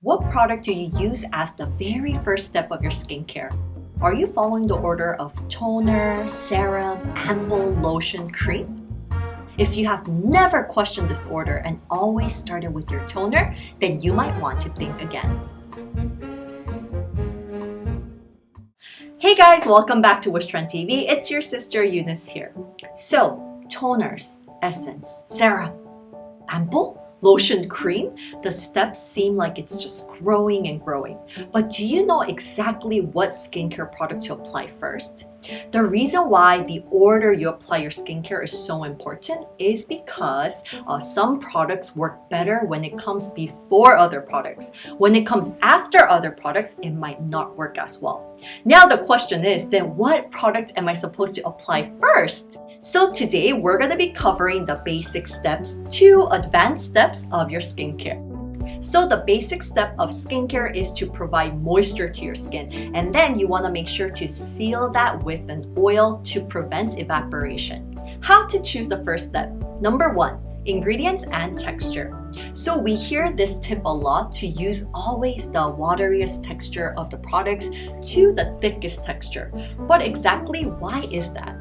What product do you use as the very first step of your skincare? Are you following the order of toner, serum, ampoule, lotion, cream? If you have never questioned this order and always started with your toner, then you might want to think again. Hey guys, welcome back to Wishtrend TV. It's your sister Eunice here. So, toners, essence, serum, ampoule, lotion, cream, the steps seem like it's just growing and growing. But do you know exactly what skincare product to apply first? The reason why the order you apply your skincare is so important is because some products work better when it comes before other products. When it comes after other products, it might not work as well. Now the question is, then what product am I supposed to apply first? So today we're going to be covering the basic steps to advanced steps of your skincare. So the basic step of skincare is to provide moisture to your skin, and then you want to make sure to seal that with an oil to prevent evaporation. How to choose the first step? Number 1, ingredients and texture. So we hear this tip a lot to use always the wateriest texture of the products to the thickest texture. But exactly why is that?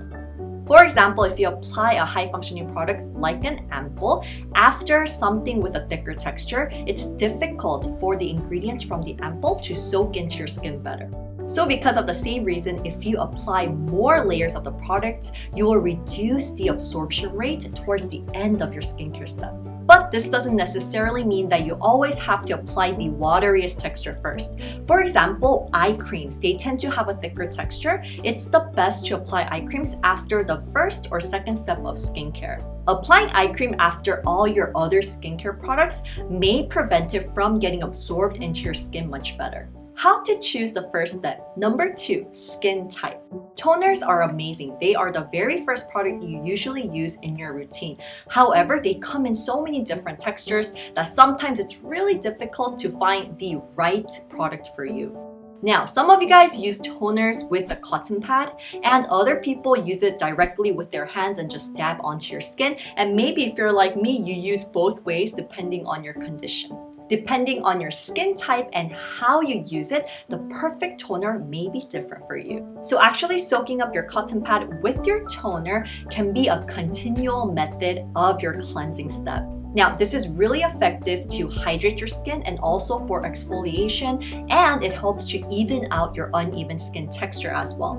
For example, if you apply a high-functioning product like an ampoule, after something with a thicker texture, it's difficult for the ingredients from the ampoule to soak into your skin better. So because of the same reason, if you apply more layers of the product, you will reduce the absorption rate towards the end of your skincare step. But this doesn't necessarily mean that you always have to apply the wateriest texture first. For example, eye creams, they tend to have a thicker texture. It's the best to apply eye creams after the first or second step of skincare. Applying eye cream after all your other skincare products may prevent it from getting absorbed into your skin much better. How to choose the first step? Number 2, skin type. Toners are amazing. They are the very first product you usually use in your routine. However, they come in so many different textures that sometimes it's really difficult to find the right product for you. Now, some of you guys use toners with a cotton pad, and other people use it directly with their hands and just dab onto your skin. And maybe if you're like me, you use both ways depending on your condition. Depending on your skin type and how you use it, the perfect toner may be different for you. So actually soaking up your cotton pad with your toner can be a continual method of your cleansing step. Now, this is really effective to hydrate your skin and also for exfoliation, and it helps to even out your uneven skin texture as well.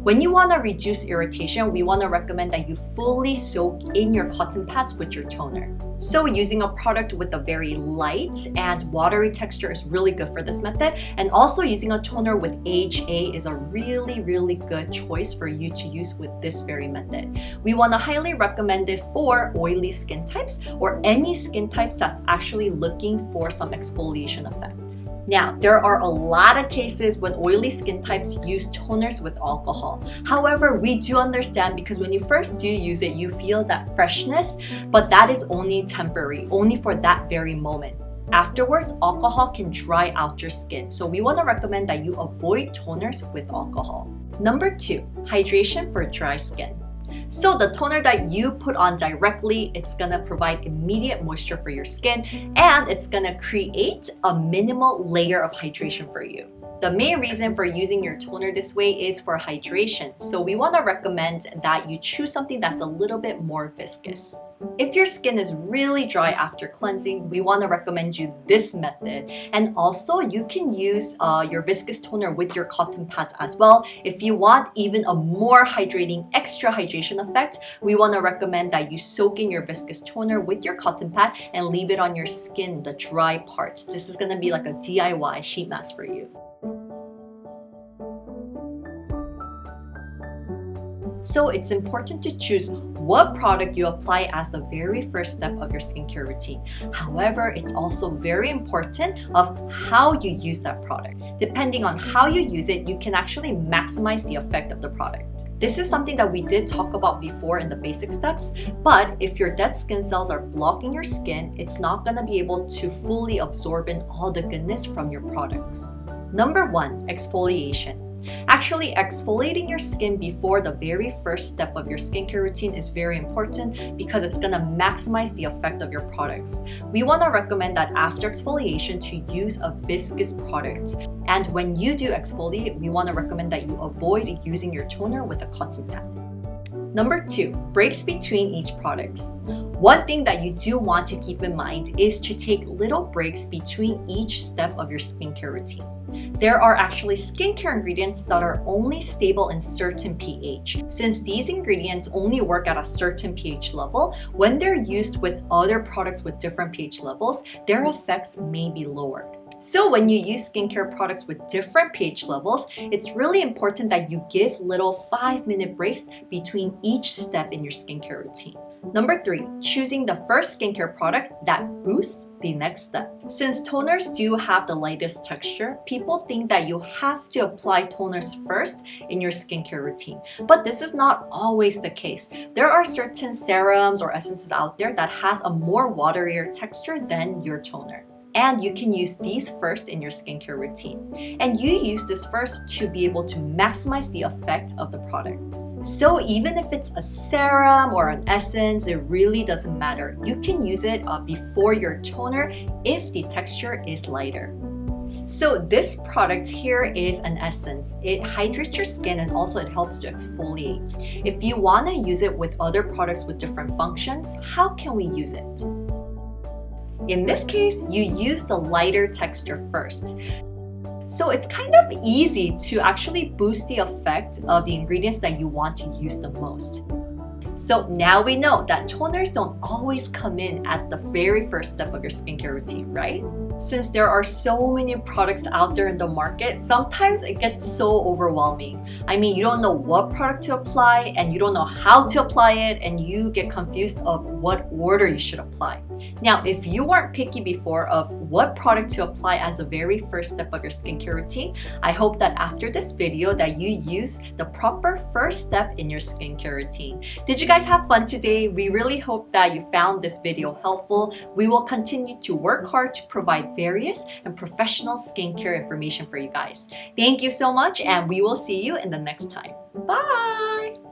When you want to reduce irritation, we want to recommend that you fully soak in your cotton pads with your toner. So using a product with a very light and watery texture is really good for this method, and also using a toner with AHA is a really good choice for you to use with this very method. We want to highly recommend it for oily skin types or any skin types that's actually looking for some exfoliation effect. Now, there are a lot of cases when oily skin types use toners with alcohol. However, we do understand because when you first do use it, you feel that freshness, but that is only temporary, only for that very moment. Afterwards, alcohol can dry out your skin, so we want to recommend that you avoid toners with alcohol. Number 2, hydration for dry skin. So the toner that you put on directly, it's gonna provide immediate moisture for your skin, and it's gonna create a minimal layer of hydration for you. The main reason for using your toner this way is for hydration. So we want to recommend that you choose something that's a little bit more viscous. If your skin is really dry after cleansing, we want to recommend you this method. And also, you can use your viscous toner with your cotton pads as well. If you want even a more hydrating, extra hydration effect, we want to recommend that you soak in your viscous toner with your cotton pad and leave it on your skin, the dry parts. This is going to be like a DIY sheet mask for you. So it's important to choose what product you apply as the very first step of your skincare routine. However, it's also very important of how you use that product. Depending on how you use it, you can actually maximize the effect of the product. This is something that we did talk about before in the basic steps, but if your dead skin cells are blocking your skin, it's not going to be able to fully absorb in all the goodness from your products. Number 1, exfoliation. Actually, exfoliating your skin before the very first step of your skincare routine is very important because it's gonna maximize the effect of your products. We wanna recommend that after exfoliation to use a viscous product. And when you do exfoliate, we wanna recommend that you avoid using your toner with a cotton pad. Number 2, breaks between each products. One thing that you do want to keep in mind is to take little breaks between each step of your skincare routine. There are actually skincare ingredients that are only stable in certain pH. Since these ingredients only work at a certain pH level, when they're used with other products with different pH levels, their effects may be lowered. So when you use skincare products with different pH levels, it's really important that you give little 5-minute breaks between each step in your skincare routine. Number 3, choosing the first skincare product that boosts the next step. Since toners do have the lightest texture, people think that you have to apply toners first in your skincare routine. But this is not always the case. There are certain serums or essences out there that has a more waterier texture than your toner. And you can use these first in your skincare routine. And you use this first to be able to maximize the effect of the product. So even if it's a serum or an essence, it really doesn't matter. You can use it before your toner if the texture is lighter. So this product here is an essence. It hydrates your skin and also it helps to exfoliate. If you want to use it with other products with different functions, how can we use it? In this case, you use the lighter texture first. So it's kind of easy to actually boost the effect of the ingredients that you want to use the most. So now we know that toners don't always come in at the very first step of your skincare routine, right? Since there are so many products out there in the market, sometimes it gets so overwhelming. I mean, you don't know what product to apply and you don't know how to apply it and you get confused of what order you should apply. Now, if you weren't picky before of what product to apply as the very first step of your skincare routine, I hope that after this video that you use the proper first step in your skincare routine. Did you guys have fun today? We really hope that you found this video helpful. We will continue to work hard to provide various and professional skincare information for you guys. Thank you so much and we will see you in the next time. Bye!